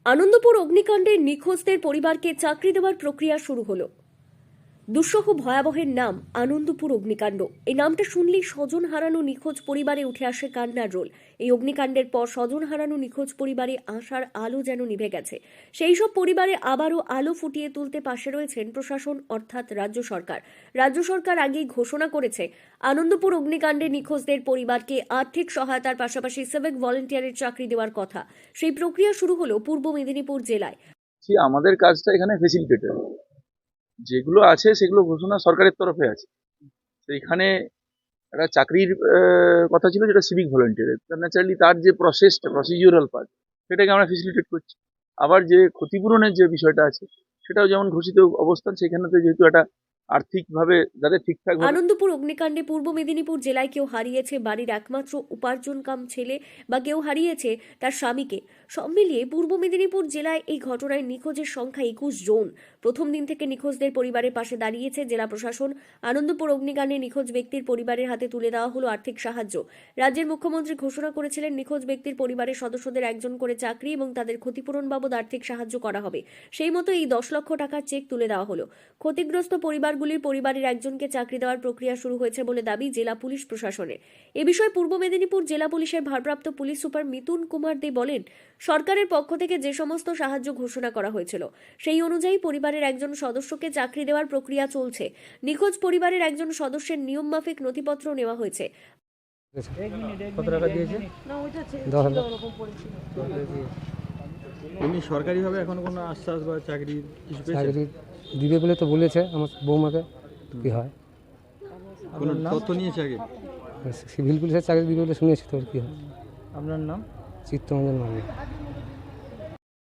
আনন্দপুর অগ্নিকাণ্ডে নিখোঁজদের পরিবারকে চাকরি দেওয়ার প্রক্রিয়া শুরু হলো। দুঃসহ ভয়াবহের নাম আনন্দপুর অগ্নিকাণ্ড। এই নামটা শুনলেই স্বজন হারানো নিখোঁজ পরিবারে উঠে আসে কান্নার রোল। এই অগ্নিকাণ্ডের পর স্বজন হারানো নিখোঁজ পরিবারে আশার আলো যেন নিভে গেছে। সেই সব পরিবারে আবারও আলো ফুটিয়ে তুলতে পাশে রয়েছেন প্রশাসন অর্থাৎ রাজ্য সরকার। রাজ্য সরকার আগেই ঘোষণা করেছে আনন্দপুর অগ্নিকাণ্ডে নিখোঁজদের পরিবারকে আর্থিক সহায়তার পাশাপাশি সিভিক ভলেন্টিয়ারের চাকরি দেওয়ার কথা। সেই প্রক্রিয়া শুরু হলো পূর্ব মেদিনীপুর জেলায়। আমাদের কাজটা এখানে ফেসিলিটেটর, যেগুলো আছে সেগুলো ঘোষণা সরকারের তরফে আছে। তো এখানে একটা চাকরির কথা ছিল যেটা সিভিক ভলেন্টিয়ারের, ন্যাচারালি তার যে প্রসিডিউরাল পার্ট সেটাকে আমরা ফেসিলিটেট করছি। আবার যে ক্ষতিপূরণের যে বিষয়টা আছে সেটাও যেমন ঘোষিত অবস্থান, সেখানেতে যেহেতু একটা আর্থিকভাবে যাদের ঠিকঠাক আনন্দপুর অগ্নিকাণ্ডে পূর্ব মেদিনীপুর জেলায় কেউ হারিয়েছে বাড়ির একমাত্র উপার্জনকাম ছেলে বা কেউ হারিয়েছে তার স্বামীকে। সব মিলিয়ে পূর্ব মেদিনীপুর জেলায় এই ঘটনায় নিখোঁজের সংখ্যা 21 জন। প্রথম দিন থেকে নিখোঁজদের পরিবারের পাশে দাঁড়িয়েছে জেলা প্রশাসন। আনন্দপুর অগ্নিকাণ্ডে নিখোঁজ ব্যক্তির পরিবারের হাতে তুলে দেওয়া হলো আর্থিক সাহায্য। রাজ্যের মুখ্যমন্ত্রী ঘোষণা করেছিলেন নিখোঁজ ব্যক্তির পরিবারের সদস্যদের একজন করে চাকরি এবং তাদের ক্ষতিপূরণ বাবদ আর্থিক সাহায্য করা হবে। সেই মতো এই 10 লক্ষ টাকার চেক তুলে দেওয়া হলো। ক্ষতিগ্রস্ত পরিবারগুলির পরিবারের একজনকে চাকরি দেওয়ার প্রক্রিয়া শুরু হয়েছে বলে দাবি জেলা পুলিশ প্রশাসনের। এ বিষয়ে পূর্ব মেদিনীপুর জেলা পুলিশের ভারপ্রাপ্ত পুলিশ সুপার মিতুন কুমার দে বলেন, সরকারের পক্ষ থেকে যে সমস্ত সাহায্য ঘোষণা করা হয়েছিল সেই অনুযায়ী পরিবারের একজন সদস্যকে চাকরি দেওয়ার প্রক্রিয়া চলছে। নিখোঁজ পরিবারের একজন সদস্যের নিয়ম মাফিক নথিপত্র নেওয়া হয়েছে। কত টাকা দিয়েছে? এমনি সরকারিভাবে এখনো কোনো আশ্বাস বা চাকরি কিছু পেয়েছে? দিবে বলে তো বলেছে আমার বৌমাকে, কি হয় কোনো তথ্য নিয়েছে আগে? সিভিল পুলিশের চাকরি দিবে বলে শুনেছি, তো কি হয়। আপনার নাম? চিত্তরঞ্জন মান্না।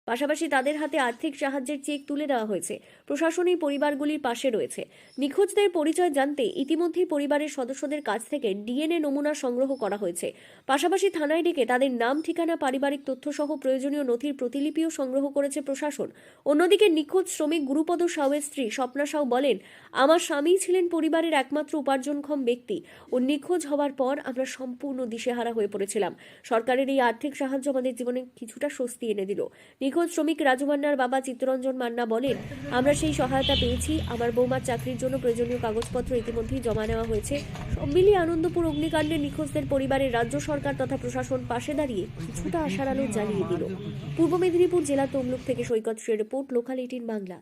পাশাপাশি তাদের হাতে আর্থিক সাহায্যের চেক তুলে দেওয়া হয়েছে। প্রশাসন এই পরিবারগুলির পাশে রয়েছে। নিখোঁজদের পরিচয় জানতে ইতিমধ্যেই পরিবারের সদস্যদের কাছ থেকে ডিএনএ নমুনা সংগ্রহ করা হয়েছে। পাশাপাশি থানায় ডেকে তাদের নাম, ঠিকানা, পারিবারিক তথ্য সহ প্রয়োজনীয় নথির প্রতিলিপিও সংগ্রহ করেছে প্রশাসন। অন্যদিকে নিখোঁজ শ্রমিক গুরুপদ সাউয়ের স্ত্রী স্বপ্না সাউ বলেন, আমার স্বামী ছিলেন পরিবারের একমাত্র উপার্জনক্ষম ব্যক্তি। ও নিখোঁজ হওয়ার পর আমরা সম্পূর্ণ দিশেহারা হয়ে পড়েছিলাম। সরকারের এই আর্থিক সাহায্য আমাদের জীবনে কিছুটা স্বস্তি এনে দিল। নিখোঁজ শ্রমিক রাজু মান্নার বাবা চিত্তরঞ্জন মান্না বলেন, আমরা সেই সহায়তা পেয়েছি। আমার বৌমার চাকরির জন্য প্রয়োজনীয় কাগজপত্র ইতিমধ্যেই জমা নেওয়া হয়েছে। সব মিলিয়ে আনন্দপুর অগ্নিকাণ্ডে নিখোঁজদের পরিবারের রাজ্য সরকার তথা প্রশাসন পাশে দাঁড়িয়ে কিছুটা আশার আলো জ্বালিয়ে দিল। পূর্ব মেদিনীপুর জেলা তমলুক থেকে সৈকত শ্রীর রিপোর্ট, লোকাল 18 বাংলা।